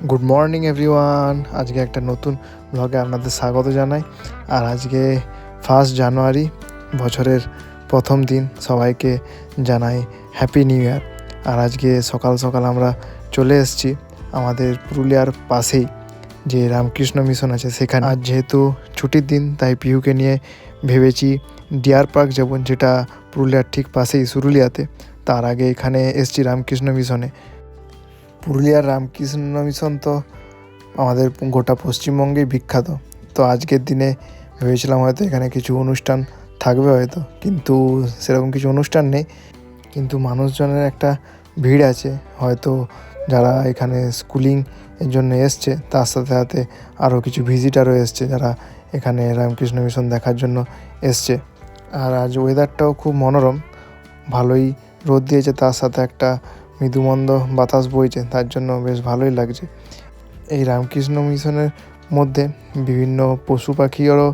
Good morning everyone. আজকে একটা নতুন ব্লগে আপনাদের স্বাগত জানাই। আর আজকে 1 জানুয়ারি, বছরের প্রথম দিন। সবাইকে জানাই হ্যাপি নিউ ইয়ার। আর আজকে সকাল সকাল আমরা চলে এসেছি আমাদের পুরুলিয়ার পাশেই যে রামকৃষ্ণ মিশন আছে সেখানে। আজ যেহেতু ছুটির দিন, তাই পিহুকে নিয়ে ভেবেছি ডিয়ার পার্ক যাবো, যেটা পুরুলিয়ার ঠিক পাশেই সুরুলিয়াতে। তার আগে এখানে এসেছি রামকৃষ্ণ মিশনে। পুরুলিয়ার রামকৃষ্ণ মিশন তো আমাদের গোটা পশ্চিমবঙ্গেই বিখ্যাত। তো আজকের দিনে ভেবেছিলাম হয়তো এখানে কিছু অনুষ্ঠান থাকবে হয়তো, কিন্তু সেরকম কিছু অনুষ্ঠান নেই। কিন্তু মানুষজনের একটা ভিড় আছে, হয়তো যারা এখানে স্কুলিং এর জন্য এসছে, তার সাথে সাথে আরও কিছু ভিজিটারও এসছে যারা এখানে রামকৃষ্ণ মিশন দেখার জন্য এসছে। আর আজ ওয়েদারটাও খুব মনোরম, ভালোই রোদ দিয়েছে, তার সাথে একটা মৃদুমন্দ বাতাস বইছে, তার জন্য বেশ ভালোই লাগছে। এই রামকৃষ্ণ মিশনের মধ্যে বিভিন্ন পশু পাখিরও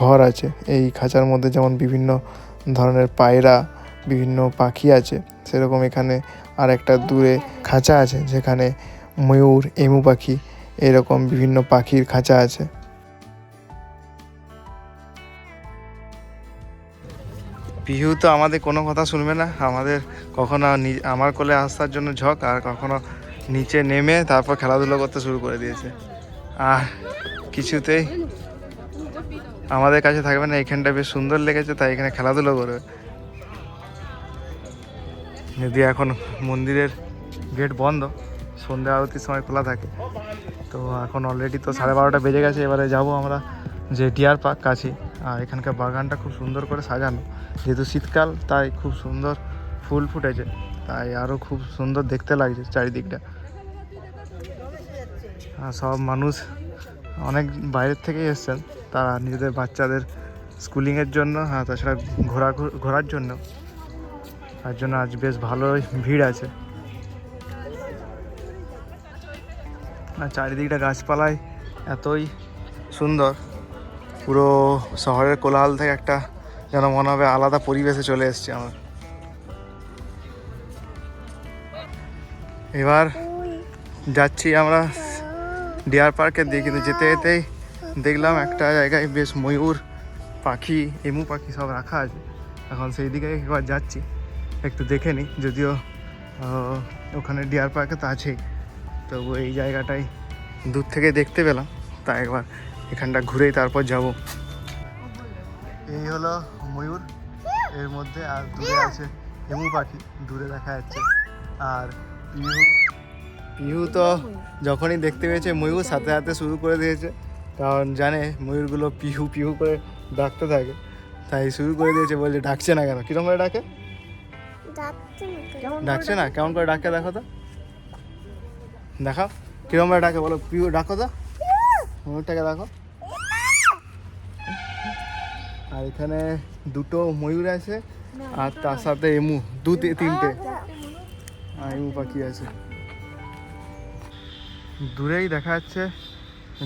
ঘর আছে। এই খাঁচার মধ্যে যেমন বিভিন্ন ধরনের পায়রা, বিভিন্ন পাখি আছে, সেরকম এখানে আর একটা দূরে খাঁচা আছে যেখানে ময়ূর, এমু পাখি, এরকম বিভিন্ন পাখির খাঁচা আছে। পিহু তো আমাদের কোনো কথা শুনবে না, আমাদের কখনো আমার কোলে আসার জন্য ঝক, আর কখনো নিচে নেমে তারপর খেলাধুলো করতে শুরু করে দিয়েছে। আর কিছুতেই আমাদের কাছে থাকবে না। এখানটা বেশ সুন্দর লেগেছে, তাই এখানে খেলাধুলো করবে। যদি এখন মন্দিরের গেট বন্ধ, সন্ধ্যা আরতির সময় খোলা থাকে। তো এখন অলরেডি তো 12:30 বেজে গেছে। এবারে যাব আমরা যে ডিয়ার পার্ক কাছে। আর এখানকার বাগানটা খুব সুন্দর করে সাজানো, যেহেতু শীতকাল তাই খুব সুন্দর ফুল ফুটেছে, তাই আরও খুব সুন্দর দেখতে লাগছে চারিদিকটা। আর সব মানুষ অনেক বাইরের থেকেই এসছেন, তারা নিজেদের বাচ্চাদের স্কুলিংয়ের জন্য, আর তাছাড়া ঘোরার জন্য। তার জন্য আজ বেশ ভালোই ভিড় আছে। আর চারিদিকটা গাছপালায় এতই সুন্দর, পুরো শহরের কোলাহল থেকে একটা যেন মনে হবে আলাদা পরিবেশে চলে এসেছি আমরা। এবার যাচ্ছি আমরা ডিয়ার পার্কের দিকে, কিন্তু যেতে যেতেই দেখলাম একটা জায়গায় বেশ ময়ূর পাখি, এমু পাখি সব রাখা আছে। এখন সেই দিকে একবার যাচ্ছি, একটু দেখে নিই। যদিও ওখানে ডিয়ার পার্কে তো আছেই, তবু এই জায়গাটাই দূর থেকে দেখতে পেলাম, তাই একবার এখানটা ঘুরেই তারপর যাব। এই হলো ময়ূর এর মধ্যে, আর দূরে আছে এমু পাখি, দূরে দেখা যাচ্ছে। আর পিহু তো যখনই দেখতে পেয়েছে ময়ূর, সাথে সাথে শুরু করে দিয়েছে, কারণ জানে ময়ূরগুলো পিহু পিহু করে ডাকতে থাকে, তাই শুরু করে দিয়েছে। বলছে ডাকছে না কেন, কিরকম করে ডাকে? ডাকছে না, কেমন করে ডাকে দেখো তো, দেখাও কিরকম করে ডাকে, বলো পিহু ডাকো তো, ময়ূরটাকে দেখো। আর এখানে দুটো ময়ূর আছে, আর তার সাথে এমু, তিনটে এমু পাখি আছে। দূরেই দেখা যাচ্ছে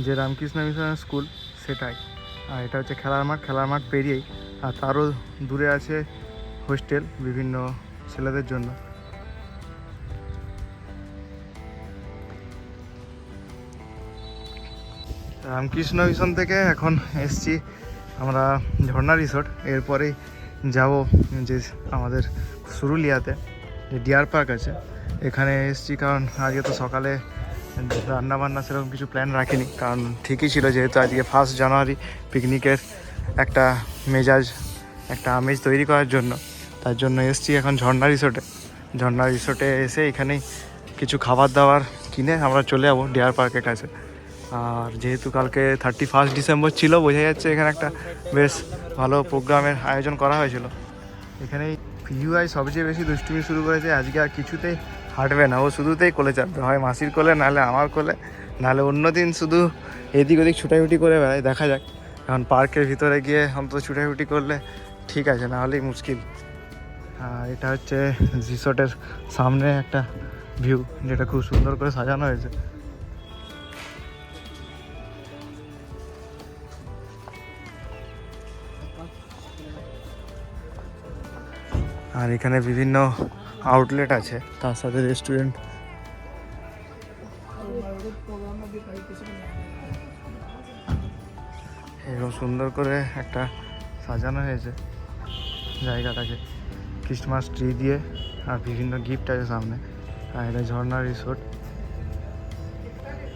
যে রামকৃষ্ণ মিশনের স্কুল, সেটাই। আর এটা হচ্ছে খেলার মাঠ পেরিয়েই। আর তারও দূরে আছে হোস্টেল বিভিন্ন ছেলেদের জন্য। রামকৃষ্ণ মিশন থেকে এখন এসছি আমরা ঝর্ণা রিসোর্ট। এরপরেই যাব যে আমাদের সুরুলিয়াতে যে ডিয়ার পার্ক আছে, এখানে এসছি কারণ আজকে তো সকালে রান্নাবান্না সেরকম কিছু প্ল্যান রাখিনি, কারণ ঠিকই ছিল যেহেতু আজকে 1 জানুয়ারি, পিকনিকের একটা মেজাজ, একটা আমেজ তৈরি করার জন্য। তার জন্য এসছি এখন ঝর্ণা রিসোর্টে এসে এখানেই কিছু খাবার দাবার কিনে আমরা চলে যাবো ডিয়ার পার্কের কাছে। আর যেহেতু কালকে 31 ডিসেম্বর ছিল, বোঝা যাচ্ছে এখানে একটা বেশ ভালো প্রোগ্রামের আয়োজন করা হয়েছিল। এখানেই পিউআই সবচেয়ে বেশি দুষ্টুমি শুরু করেছে। আজকে আর কিছুতেই হাঁটবে না, ও শুধুতেই কোলে চাপবে, হয় মাসির কোলে, নাহলে আমার কোলে, নাহলে অন্য দিন শুধু এদিক ওদিক ছুটাছুটি করে বেড়ায়। দেখা যাক, এখন পার্কের ভিতরে গিয়ে অন্তত ছুটাছুটি করলে ঠিক আছে, না হলেই মুশকিল। আর এটা হচ্ছে রিসোর্টের সামনে একটা ভিউ, যেটা খুব সুন্দর করে সাজানো হয়েছে। আর এখানে বিভিন্ন আউটলেট আছে, তার সাথে রেস্টুরেন্ট। সুন্দর করে একটা সাজানো হয়েছে জায়গাটাকে ক্রিসমাস ট্রি দিয়ে, আর বিভিন্ন গিফট আছে সামনে। আর এটা ঝর্ণা রিসোর্ট,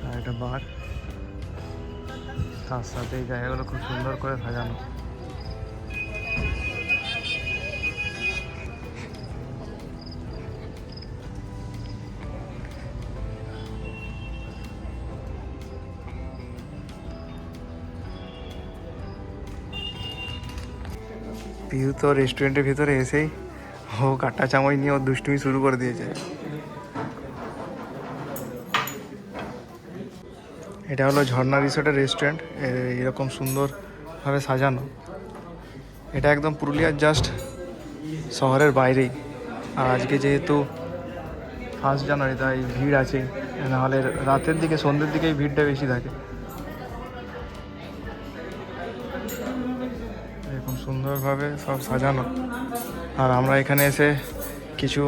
আর এটা বার, তার সাথে এই জায়গাগুলো খুব সুন্দর করে সাজানো। পিউ তো রেস্টুরেন্টের ভিতরে এসেই ও কাটা চামচ নিয়ে ও দুষ্টুমি শুরু করে দিয়েছে। এটা হলো ঝর্ণা রিসোর্টের রেস্টুরেন্ট, এরকম সুন্দরভাবে সাজানো। এটা একদম পুরুলিয়ার জাস্ট শহরের বাইরেই। আর আজকে যেহেতু 1 জানুয়ারি তাই ভিড় আছে, নাহলে রাতের দিকে সন্ধ্যের দিকেই ভিড়টা বেশি থাকে। এরকম সুন্দরভাবে সব সাজানো। আর আমরা এখানে এসে কিছু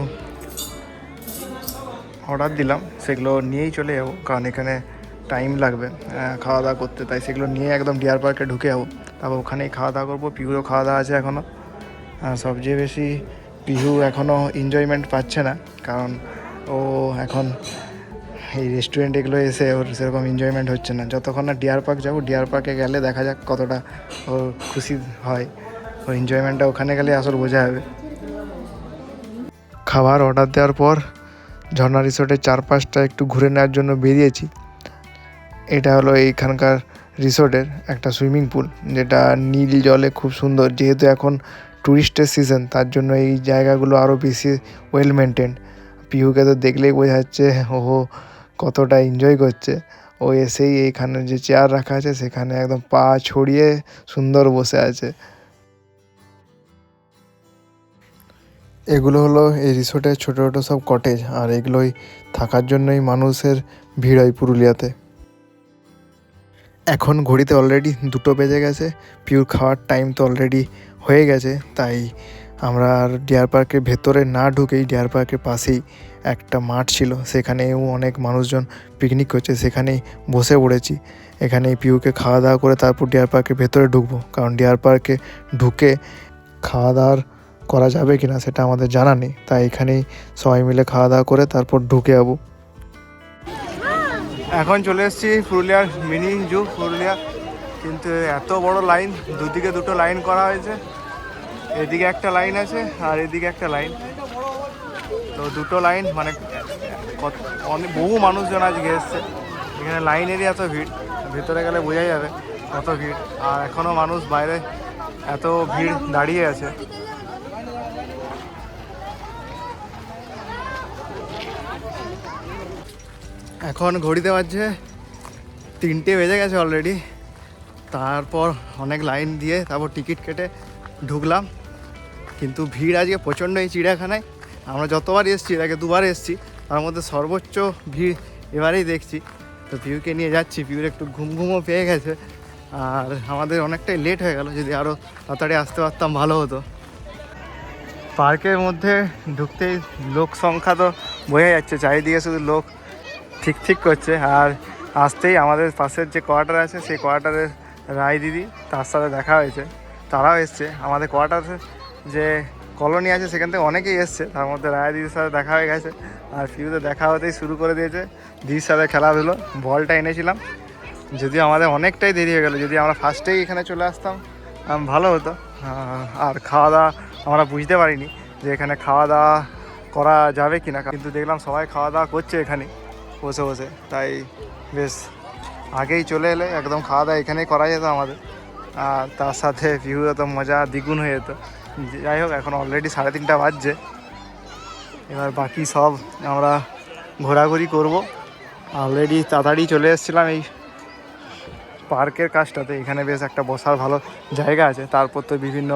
অর্ডার দিলাম, সেগুলো নিয়েই চলে যাবো, কারণ এখানে টাইম লাগবে খাওয়া দাওয়া করতে। তাই সেগুলো নিয়ে একদম ডিয়ার পার্কে ঢুকে যাবো, তারপর ওখানেই খাওয়া দাওয়া করবো। পিহুরও খাওয়া দাওয়া আছে এখনও। সবচেয়ে বেশি পিহু এখনও এনজয়মেন্ট পাচ্ছে না, কারণ ও এখন এই রেস্টুরেন্ট এগুলো এসে ওর সেরকম এনজয়মেন্ট হচ্ছে না। যতক্ষণ না ডিয়ার পার্ক যাবো, ডিয়ার পার্কে গেলে দেখা যাক কতটা ওর খুশি হয়। ওর এনজয়মেন্টটা ওখানে গেলে আসল বোঝা যাবে। খাবার অর্ডার দেওয়ার পর ঝর্ণা রিসোর্টের চারপাশটা একটু ঘুরে নেওয়ার জন্য বেরিয়েছি। এটা হলো এইখানকার রিসোর্টের একটা সুইমিং পুল, যেটা নীল জলে খুব সুন্দর। যেহেতু এখন ট্যুরিস্টের সিজন, তার জন্য এই জায়গাগুলো আরও বেশি ওয়েল মেনটেন। পিহুকে তো দেখলেই বোঝা যাচ্ছে ও কতটা এনজয় করছে। ও এসেই এইখানে যে চেয়ার রাখা আছে সেখানে একদম পা ছড়িয়ে সুন্দর বসে আছে। এগুলো হলো এই রিসোর্টের ছোটো ছোটো সব কটেজ, আর এগুলোই থাকার জন্যই মানুষের ভিড় হয় পুরুলিয়াতে। এখন ঘড়িতে অলরেডি 2টো বেজে গেছে। পিউর খাওয়ার টাইম তো অলরেডি হয়ে গেছে, তাই আমরা আর ডিয়ার পার্কের ভেতরে না ঢুকেই ডিয়ার পার্কের পাশেই একটা মাঠ ছিল, সেখানেও অনেক মানুষজন পিকনিক করছে, সেখানেই বসে পড়েছি। এখানেই পিউকে খাওয়া দাওয়া করে তারপর ডিয়ার পার্কের ভেতরে ঢুকবো, কারণ ডিয়ার পার্কে ঢুকে খাওয়া দাওয়ার করা যাবে কিনা সেটা আমাদের জানা নেই। তাই এখানেই সবাই মিলে খাওয়া দাওয়া করে তারপর ঢুকে যাবো। এখন চলে এসেছি পুরুলিয়ার মিনি জু পুরুলিয়া, কিন্তু এত বড় লাইন, দুদিকে 2টো লাইন করা হয়েছে। এদিকে একটা লাইন আছে আর এদিকে একটা লাইন, তো 2টো লাইন মানে অনেক বহু মানুষজন আজকে এসছে। এখানে লাইনেরই এত ভিড়, ভেতরে গেলে বোঝা যাবে কত ভিড়। আর এখনও মানুষ বাইরে এত ভিড় দাঁড়িয়ে আছে। এখন ঘড়িতে বাজছে 3টে বেজে গেছে অলরেডি। তারপর অনেক লাইন দিয়ে তারপর টিকিট কেটে ঢুকলাম, কিন্তু ভিড় আজকে প্রচণ্ড এই চিড়িয়াখানায়। আমরা যতবার এসেছি, এর আগে 2বার এসেছি, তার মধ্যে সর্বোচ্চ ভিড় এবারেই দেখছি। তো পিউকে নিয়ে যাচ্ছি, পিউর একটু ঘুমও পেয়ে গেছে, আর আমাদের অনেকটাই লেট হয়ে গেল। যদি আরও তাড়াতাড়ি আসতে পারতাম ভালো হতো। পার্কের মধ্যে ঢুকতেই লোক সংখ্যা তো বোঝা যাচ্ছে, চারিদিকে শুধু লোক ঠিক করছে। আর আসতেই আমাদের পাশের যে কোয়ার্টার আছে সেই কোয়ার্টারের রায় দিদি, তার সাথে দেখা হয়েছে, তারাও এসছে। আমাদের কোয়ার্টারের যে কলোনি আছে সেখান থেকে অনেকেই এসছে, তার মধ্যে রায় দিদির সাথে দেখা হয়ে গেছে। আর ফিউতে দেখা হতেই শুরু করে দিয়েছে দিদির সাথে খেলাধুলো। বলটা এনেছিলাম, যদিও আমাদের অনেকটাই দেরি হয়ে গেল। যদি আমরা ফার্স্টেই এখানে চলে আসতাম ভালো হতো। আর খাওয়া দাওয়া আমরা বুঝতে পারিনি যে এখানে খাওয়া দাওয়া করা যাবে কি না, কিন্তু দেখলাম সবাই খাওয়া দাওয়া করছে এখানে বসে বসে। তাই বেশ আগেই চলে এলে একদম খাওয়া দাওয়া এখানেই করা যেত আমাদের, আর তার সাথে ভিউটা তো মজা দ্বিগুণ হয়ে যেত। যাই হোক, এখন অলরেডি 3:30 বাজছে। এবার বাকি সব আমরা ঘোরাঘুরি করব। অলরেডি তাড়াতাড়ি চলে এসেছিলাম এই পার্কের কাজটাতে। এখানে বেশ একটা বসার ভালো জায়গা আছে, তারপর তো বিভিন্ন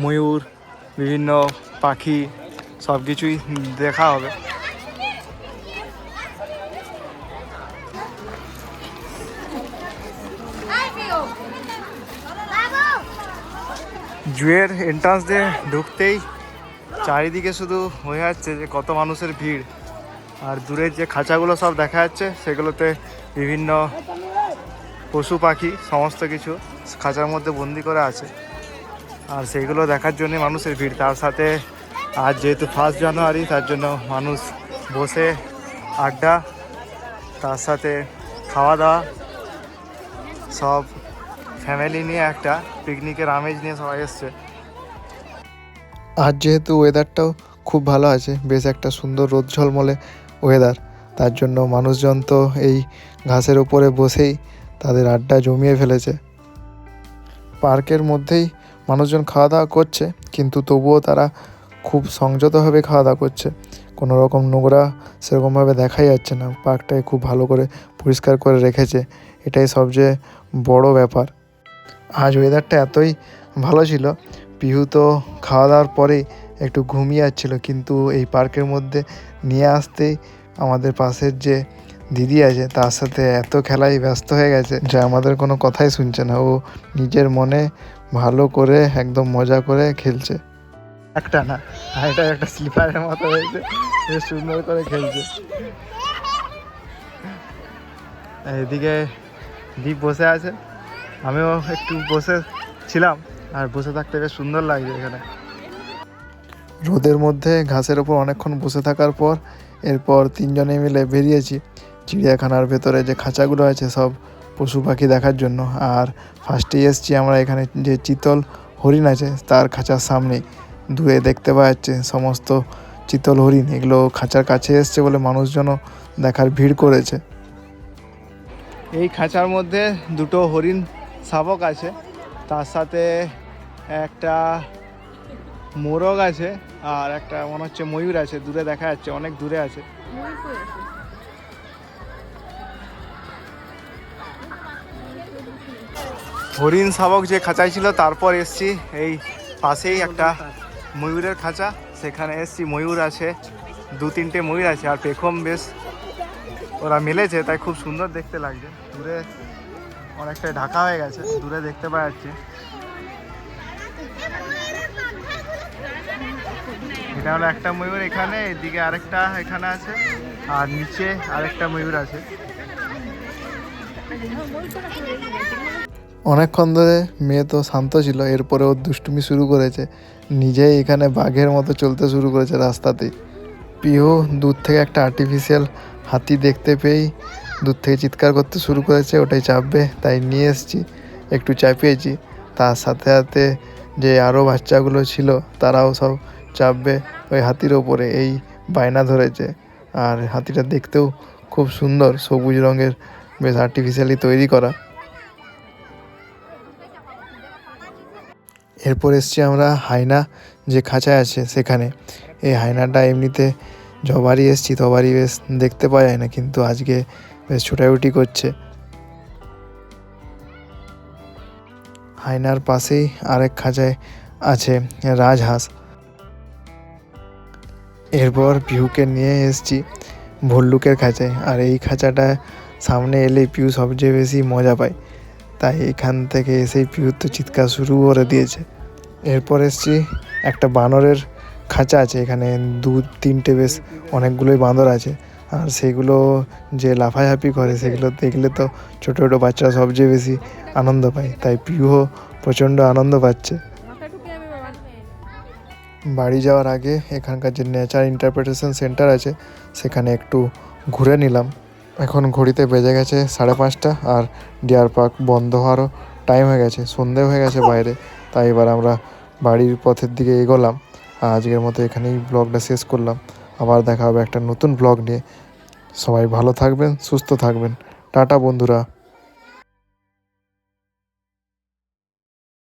ময়ূর, বিভিন্ন পাখি সব কিছুই দেখা হবে। জুয়ের এন্ট্রান্স দিয়ে ঢুকতেই চারিদিকে শুধু হয়ে যাচ্ছে যে কত মানুষের ভিড়। আর দূরের যে খাঁচাগুলো সব দেখা যাচ্ছে সেগুলোতে বিভিন্ন পশু পাখি সমস্ত কিছু খাঁচার মধ্যে বন্দি করে আছে, আর সেইগুলো দেখার জন্য মানুষের ভিড়। তার সাথে আজ যেহেতু 1 জানুয়ারি, তার জন্য মানুষ বসে আড্ডা, তার সাথে খাওয়া দাওয়া, সব ফ্যামিলি নিয়ে একটা পিকনিকের আমেজ নিয়ে সবাই এসছে। আজ যেহেতু ওয়েদারটাও খুব ভালো আছে, বেশ একটা সুন্দর রোদ ঝলমলে ওয়েদার, তার জন্য মানুষজন তো এই ঘাসের ওপরে বসেই তাদের আড্ডা জমিয়ে ফেলেছে। পার্কের মধ্যেই মানুষজন খাওয়া দাওয়া করছে, কিন্তু তবুও তারা খুব সংযতভাবে খাওয়া দাওয়া করছে। কোনো রকম নোংরা সেরকমভাবে দেখাই যাচ্ছে না। পার্কটাকে খুব ভালো করে পরিষ্কার করে রেখেছে, এটাই সবচেয়ে বড় ব্যাপার। আজ ওয়েদারটা এতই ভালো ছিল, পিহু তো খাওয়া দাওয়ার পরেই একটু ঘুমিয়ে যাচ্ছিল, কিন্তু এই পার্কের মধ্যে নিয়ে আসতেই আমাদের পাশের যে দিদি আছে তার সাথে এত খেলায় ব্যস্ত হয়ে গেছে যে আমাদের কোনো কথাই শুনছে না। ও নিজের মনে ভালো করে একদম মজা করে খেলছে। একটা না, এটা একটা স্লিপারের মতো হয়েছে, বেশ সুন্দর করে খেলছে। এদিকে দীপ বসে আছে, আমিও একটু বসে ছিলাম, আর বসে থাকতে বেশ সুন্দর লাগছে এখানে। রোদের মধ্যে ঘাসের ওপর অনেকক্ষণ বসে থাকার পর এরপর 3 জনে মিলে বেরিয়েছি চিড়িয়াখানার ভেতরে যে খাঁচাগুলো আছে সব পশু পাখি দেখার জন্য। আর ফার্স্টেই এসছি আমরা এখানে যে চিতল হরিণ আছে তার খাঁচার সামনেই, দূরে দেখতে পাওয়া যাচ্ছে সমস্ত চিতল হরিণ। এগুলো খাঁচার কাছে এসছে বলে মানুষজনও দেখার ভিড় করেছে। এই খাঁচার মধ্যে 2টো হরিণ শাবক আছে, তার সাথে একটা মোরগ আছে, আর একটা মনে হচ্ছে ময়ূর আছে, দূরে দেখা যাচ্ছে, অনেক দূরে আছে। হরিণ শাবক যে খাঁচায় ছিল, তারপর এসছি এই পাশেই একটা ময়ূরের খাঁচা, সেখানে এসছি। ময়ূর আছে, 2-3টে ময়ূর আছে, আর পেখম বেশ ওরা মেলেছে, তাই খুব সুন্দর দেখতে লাগছে। দূরে অনেকটাই ঢাকা হয়ে গেছে, দূরে দেখতে পাওয়া যাচ্ছে। এটা হলো একটা ময়ূর এখানে, এদিকে আরেকটা এখানে আছে, আর নিচে আরেকটা ময়ূর আছে। অনেকক্ষণ ধরে মেয়ে তো শান্ত ছিল, এরপরে ওর দুষ্টুমি শুরু করেছে, নিজেই এখানে বাঘের মতো চলতে শুরু করেছে রাস্তাতেই। পিহু দূর থেকে একটা আর্টিফিশিয়াল হাতি দেখতে পেয়েই দূর থেকে চিৎকার করতে শুরু করেছে, ওটাই চাপবে, তাই নিয়ে এসেছি, একটু চাপিয়েছি। তার সাথে সাথে যে আরও বাচ্চাগুলো ছিল তারাও সব চাপবে ওই হাতির ওপরে, এই বায়না ধরেছে। আর হাতিটা দেখতেও খুব সুন্দর, সবুজ রঙের, বেশ আর্টিফিশিয়ালি তৈরি করা। এরপর এসছি আমরা হায়না যে খাঁচায় আছে সেখানে। এই হায়নাটা এমনিতে যবারই এসছি তবারই বেশ দেখতে পাওয়া যায় না, কিন্তু আজকে বেশ ছোটাছুটি করছে। হায়নার পাশেই আরেক খাঁচায় আছে রাজহাঁস। এরপর পিহুকে নিয়ে এসছি ভল্লুকের খাঁচায়, আর এই খাঁচাটা সামনে এলে পিহু সবচেয়ে বেশি মজা পায়, তাই এখান থেকে এসেই পিহু তো চিৎকার শুরু করে দিয়েছে। এরপর এসছি একটা বানরের খাঁচা আছে, এখানে 2-3টে বেশ অনেকগুলোই বাঁদর আছে, আর সেগুলো যে লাফাঝাপি করে সেগুলো দেখলে তো ছোটো ছোটো বাচ্চারা সবচেয়ে বেশি আনন্দ পায়, তাই পিহুও প্রচণ্ড আনন্দ পাচ্ছে। বাড়ি যাওয়ার আগে এখানকার যে নেচার ইন্টারপ্রিটেশন সেন্টার আছে সেখানে একটু ঘুরে নিলাম। এখন ঘড়িতে বেজে গেছে 5:30, আর ডিয়ার পার্ক বন্ধ হওয়ারও টাইম হয়ে গেছে, সন্ধে হয়ে গেছে বাইরে, তাই এবার আমরা বাড়ির পথের দিকে এগোলাম। আজকের মতো এখানেই ব্লগটা শেষ করলাম, আবার দেখা হবে একটা নতুন ব্লগ নিয়ে। সবাই ভালো থাকবেন, সুস্থ থাকবেন, টাটা বন্ধুরা।